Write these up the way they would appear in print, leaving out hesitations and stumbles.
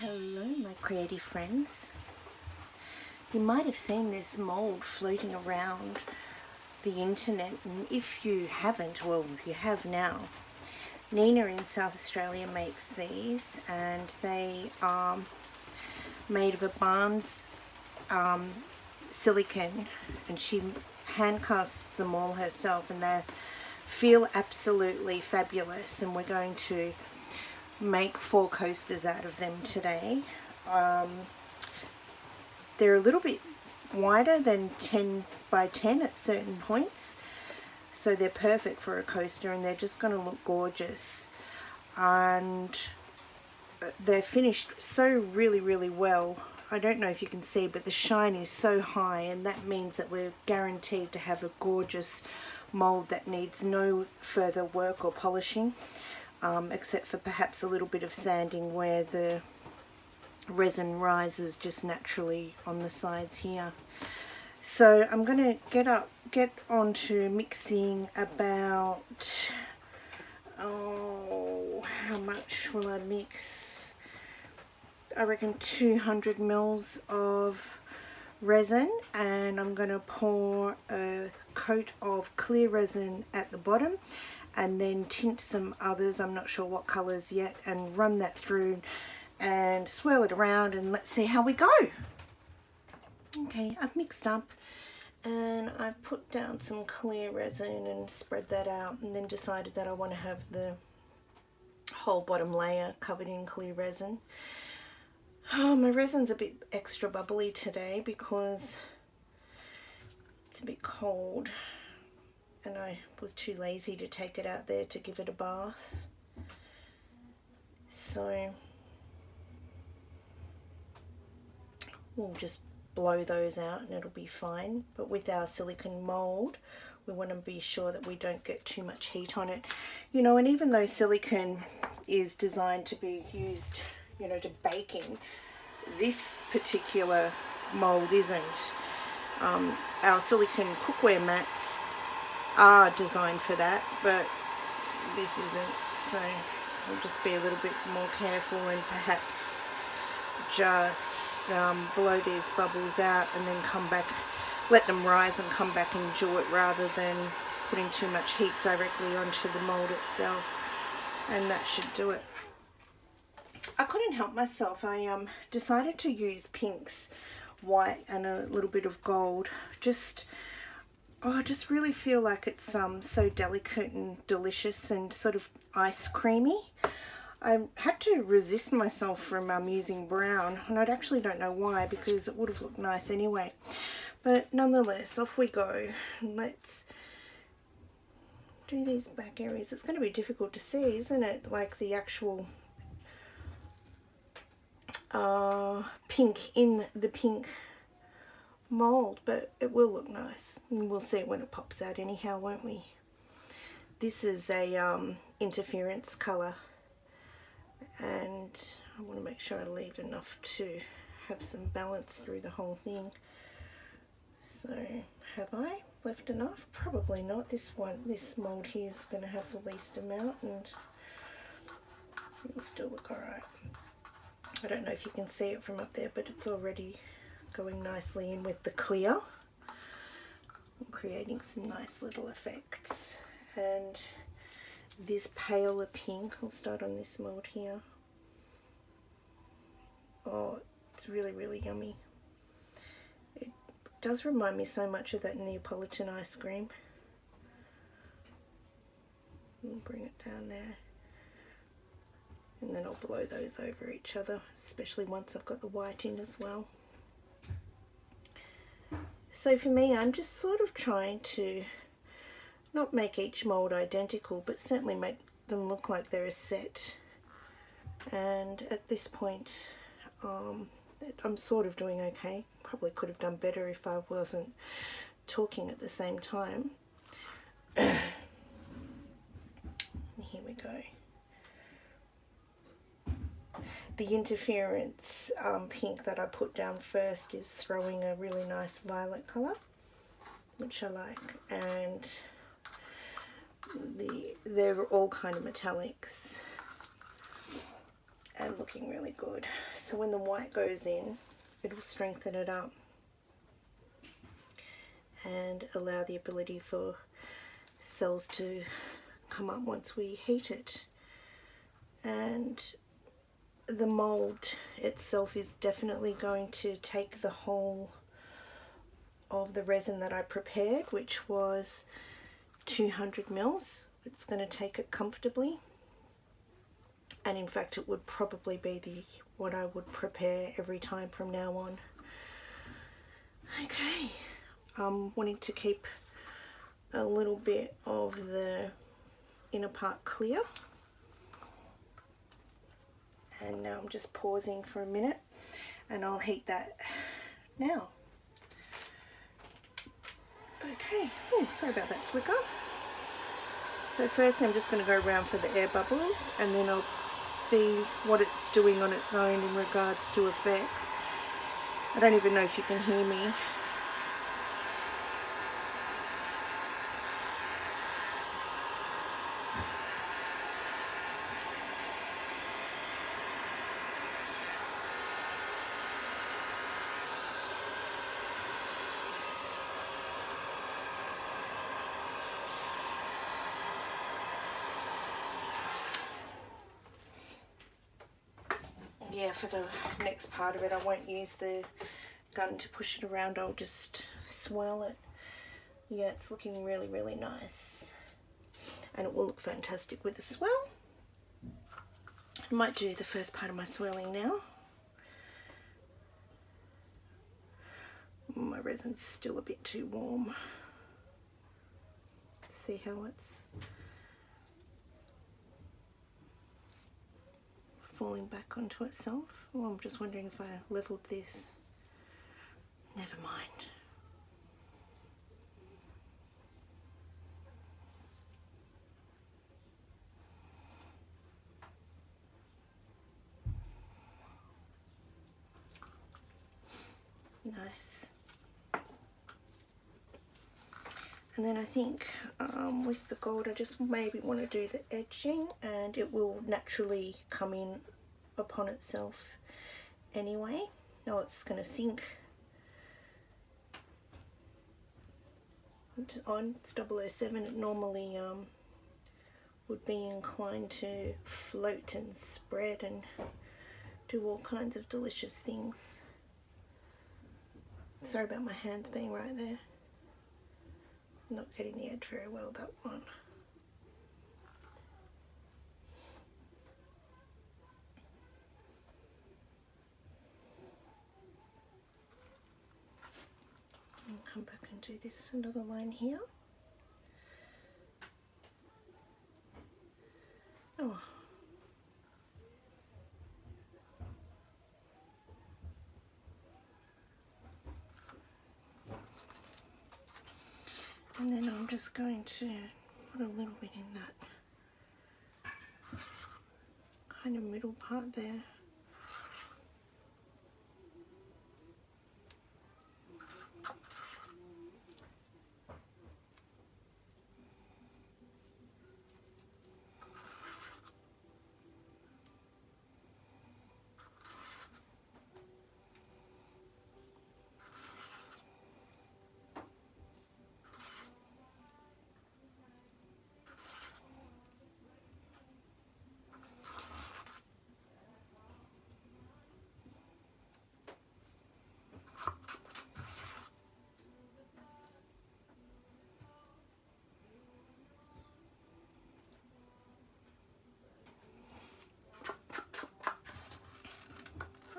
Hello my creative friends. You might have seen this mould floating around the internet, and if you haven't, well, you have now. Nina in South Australia makes these, and they are made of a Barnes silicone, and she hand casts them all herself, and they feel absolutely fabulous. And we're going to make 4 coasters out of them today. They're a little bit wider than 10 by 10 at certain points, so they're perfect for a coaster, and they're just going to look gorgeous. And they're finished so really well. I don't know if you can see, but the shine is so high, and that means that we're guaranteed to have a gorgeous mould that needs no further work or polishing. Except for perhaps a little bit of sanding where the resin rises just naturally on the sides here. So I'm going to get on to mixing about, how much will I mix? I reckon 200 mils of resin, and I'm going to pour a coat of clear resin at the bottom, and then tint some others, I'm not sure what colours yet, and run that through and swirl it around, and let's see how we go. Okay, I've mixed up and I've put down some clear resin and spread that out, and then decided that I want to have the whole bottom layer covered in clear resin. My resin's a bit extra bubbly today because it's a bit cold, and I was too lazy to take it out there to give it a bath. So we'll just blow those out and it'll be fine. But with our silicone mould, we want to be sure that we don't get too much heat on it. You know, and even though silicone is designed to be used, you know, to baking, this particular mould isn't. Our silicone cookware mats are designed for that, but this isn't, so we'll just be a little bit more careful and perhaps just blow these bubbles out and then come back, let them rise and come back and do it, rather than putting too much heat directly onto the mould itself. And that should do it. I couldn't help myself. I decided to use pinks, white and a little bit of gold. I just really feel like it's so delicate and delicious and sort of ice creamy. I had to resist myself from using brown, and I actually don't know why, because it would have looked nice anyway. But nonetheless, off we go. Let's do these back areas. It's going to be difficult to see, isn't it? Like the actual pink in the pink mould, but it will look nice, and we'll see it when it pops out anyhow, won't we? This is a interference colour, and I want to make sure I leave enough to have some balance through the whole thing. So have I left enough? Probably not. This mould here is going to have the least amount, and it will still look alright. I don't know if you can see it from up there, but it's already going nicely in with the clear. I'm creating some nice little effects. And this paler pink, I'll start on this mould here. Oh, it's really yummy. It does remind me so much of that Neapolitan ice cream. I'll bring it down there. And then I'll blow those over each other, especially once I've got the white in as well. So for me, I'm just sort of trying to not make each mould identical, but certainly make them look like they're a set. And at this point, I'm sort of doing okay. Probably could have done better if I wasn't talking at the same time. Here we go. The interference pink that I put down first is throwing a really nice violet colour, which I like, and they're all kind of metallics. And looking really good. So when the white goes in, it'll strengthen it up and allow the ability for cells to come up once we heat it. And the mould itself is definitely going to take the whole of the resin that I prepared, which was 200 mils. It's going to take it comfortably, and in fact it would probably be what I would prepare every time from now on. Okay, I'm wanting to keep a little bit of the inner part clear, and now I'm just pausing for a minute and I'll heat that now. Okay, oh, sorry about that flicker. So first I'm just going to go around for the air bubbles, and then I'll see what it's doing on its own in regards to effects. I don't even know if you can hear me. Yeah, for the next part of it I won't use the gun to push it around, I'll just swirl it. Yeah, it's looking really, really nice, and it will look fantastic with the swirl. I might do the first part of my swirling now. My resin's still a bit too warm. See how it's falling back onto itself? Oh, I'm just wondering if I leveled this. Never mind. Nice. And then I think with the gold I just maybe want to do the edging, and it will naturally come in upon itself anyway. No, it's going to sink. On it's 007, it normally would be inclined to float and spread and do all kinds of delicious things. Sorry about my hands being right there. I'm not getting the edge very well, that one. I'll come back and do this another line here. Oh. And then I'm just going to put a little bit in that kind of middle part there.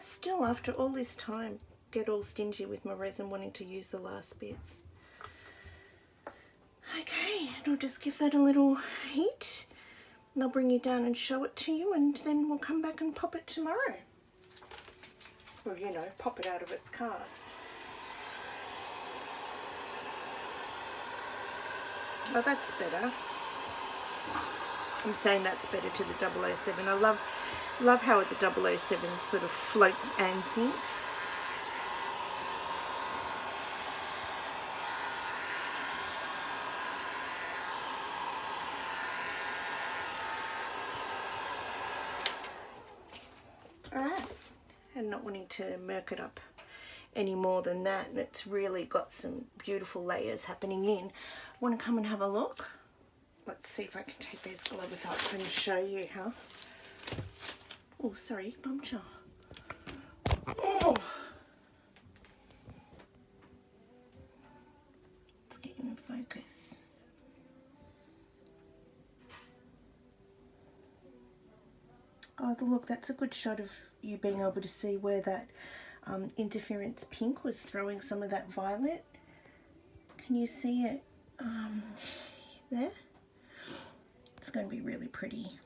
Still, after all this time, get all stingy with my resin, wanting to use the last bits. Okay, and I'll just give that a little heat, and I'll bring you down and show it to you, and then we'll come back and pop it tomorrow. Well, you know, pop it out of its cast. Oh, that's better. I'm saying that's better to the 007. I love how the 007 sort of floats and sinks. and not wanting to murk it up any more than that, and it's really got some beautiful layers happening in. Want to come and have a look? Let's see if I can take these gloves off and show you how. Oh, sorry, puncture. Oh. Let's get you in focus. Oh, look, that's a good shot of you being able to see where that interference pink was throwing some of that violet. Can you see it there? It's going to be really pretty.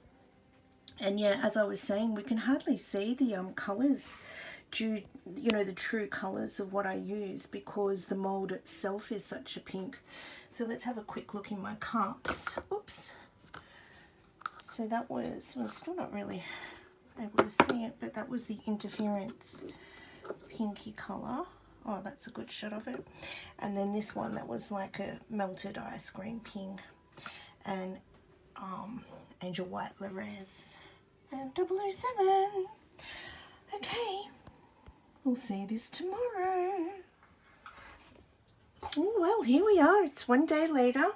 And yeah, as I was saying, we can hardly see the colours due, you know, the true colours of what I use, because the mould itself is such a pink. So let's have a quick look in my cups. Oops. So that was, well, still not really able to see it, but that was the interference pinky colour. Oh, that's a good shot of it. And then this one, that was like a melted ice cream pink. And Angel White Resin and 007. Okay, we'll see this tomorrow. Oh, well, here we are. It's one day later.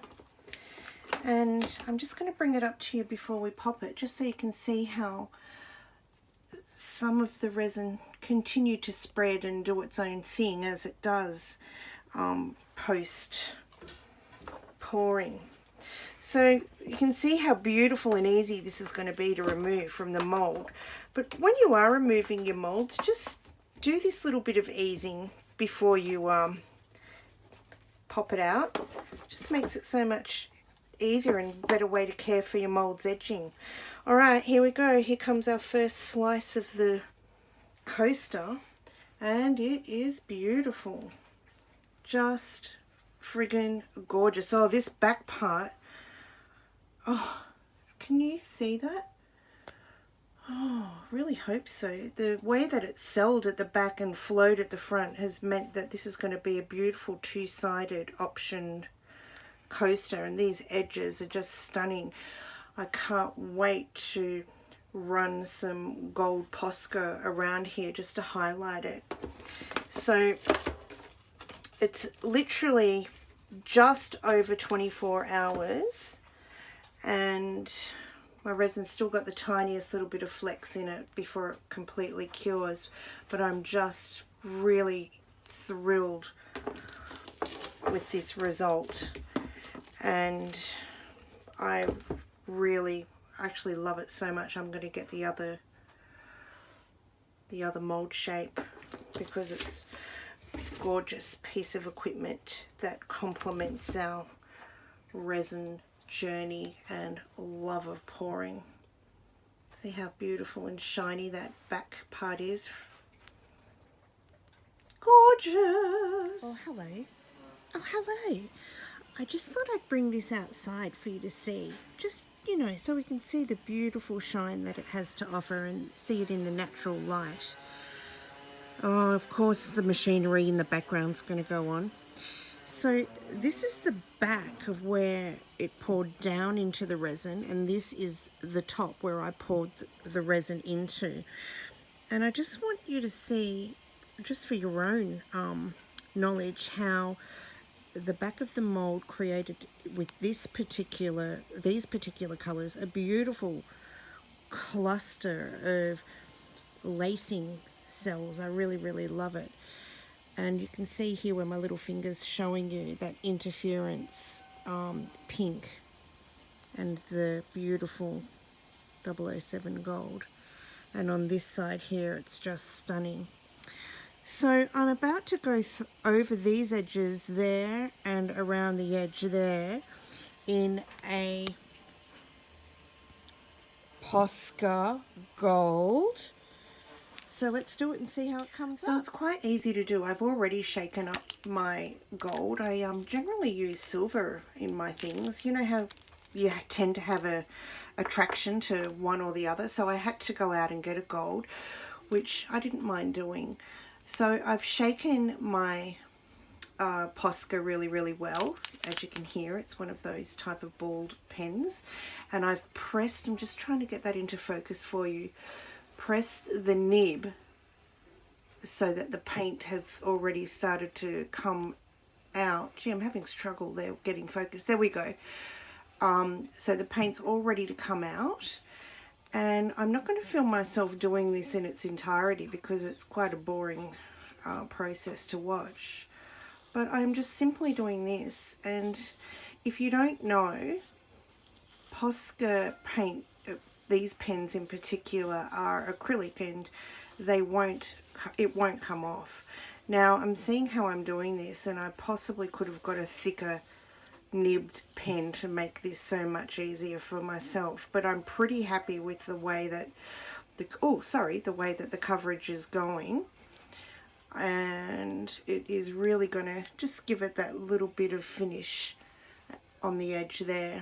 And I'm just going to bring it up to you before we pop it, just so you can see how some of the resin continued to spread and do its own thing as it does post pouring. So you can see how beautiful and easy this is going to be to remove from the mould. But when you are removing your moulds, just do this little bit of easing before you pop it out. Just makes it so much easier and better way to care for your moulds edging. Alright, here we go. Here comes our first slice of the coaster, and it is beautiful. Just friggin' gorgeous. Oh, this back part. Oh, can you see that? Oh, really hope so. The way that it's selled at the back and flowed at the front has meant that this is going to be a beautiful two-sided optioned coaster, and these edges are just stunning. I can't wait to run some gold Posca around here just to highlight it. So it's literally just over 24 hours, and my resin's still got the tiniest little bit of flex in it before it completely cures, but I'm just really thrilled with this result, and I really actually love it so much. I'm going to get the other mold shape, because it's a gorgeous piece of equipment that complements our resin journey and love of pouring. See how beautiful and shiny that back part is. Gorgeous. Oh, hello. Oh, hello. I just thought I'd bring this outside for you to see. Just, you know, so we can see the beautiful shine that it has to offer and see it in the natural light. Oh, of course the machinery in the background's going to go on. So this is the back of where it poured down into the resin, and this is the top where I poured the resin into. And I just want you to see, just for your own knowledge, how the back of the mold created with these particular colors a beautiful cluster of lacing cells. I really love it. And you can see here where my little finger's showing you that interference pink and the beautiful 007 gold. And on this side here, it's just stunning. So I'm about to go over these edges there and around the edge there in a Posca gold. So let's do it and see how it comes out. So it's quite easy to do. I've already shaken up my gold. I generally use silver in my things. You know how you tend to have a attraction to one or the other. So I had to go out and get a gold, which I didn't mind doing. So I've shaken my Posca really well. As you can hear, it's one of those type of balled pens. And I've pressed, I'm just trying to get that into focus for you, pressed the nib so that the paint has already started to come out. Gee, I'm having struggle there getting focused. There we go. So the paint's all ready to come out, and I'm not going to film myself doing this in its entirety because it's quite a boring process to watch, but I'm just simply doing this. And if you don't know, Posca paint, these pens in particular, are acrylic and it won't come off. Now I'm seeing how I'm doing this, and I possibly could have got a thicker nibbed pen to make this so much easier for myself, but I'm pretty happy with the way that the way that the coverage is going, and it is really going to just give it that little bit of finish on the edge there.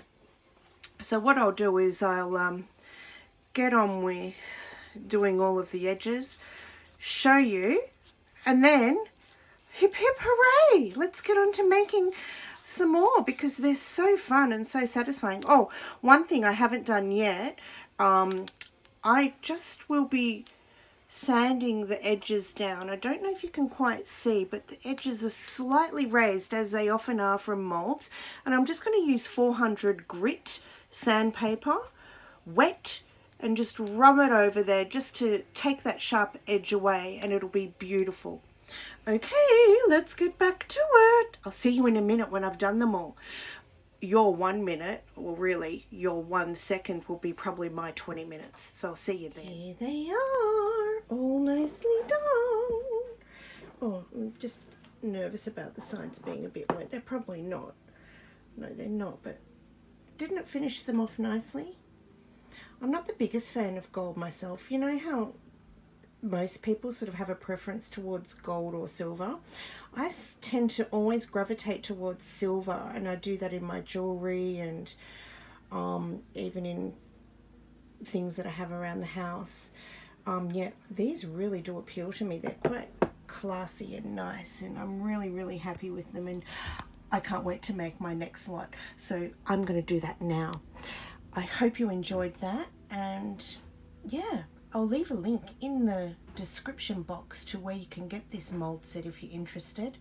So what I'll do is I'll get on with doing all of the edges, show you, and then hip hip hooray, let's get on to making some more, because they're so fun and so satisfying. Oh, one thing I haven't done yet, I just will be sanding the edges down. I don't know if you can quite see, but the edges are slightly raised, as they often are from molds, and I'm just going to use 400 grit sandpaper, wet, and just rub it over there just to take that sharp edge away, and it'll be beautiful. Okay, let's get back to it. I'll see you in a minute when I've done them all. Your 1 minute, or really your 1 second, will be probably my 20 minutes. So I'll see you then. Here they are, all nicely done. Oh, I'm just nervous about the sides being a bit wet. They're probably not. No, they're not, but didn't it finish them off nicely? I'm not the biggest fan of gold myself. You know how most people sort of have a preference towards gold or silver? I tend to always gravitate towards silver, and I do that in my jewelry and even in things that I have around the house. Yeah, these really do appeal to me. They're quite classy and nice, and I'm really happy with them, and I can't wait to make my next lot. So I'm going to do that now. I hope you enjoyed that, and yeah, I'll leave a link in the description box to where you can get this mold set if you're interested.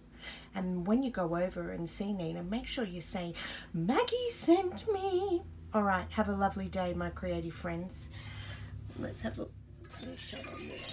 And when you go over and see Nina, make sure you say, Maggie sent me. Alright, have a lovely day, my creative friends. Let's have a shot on this.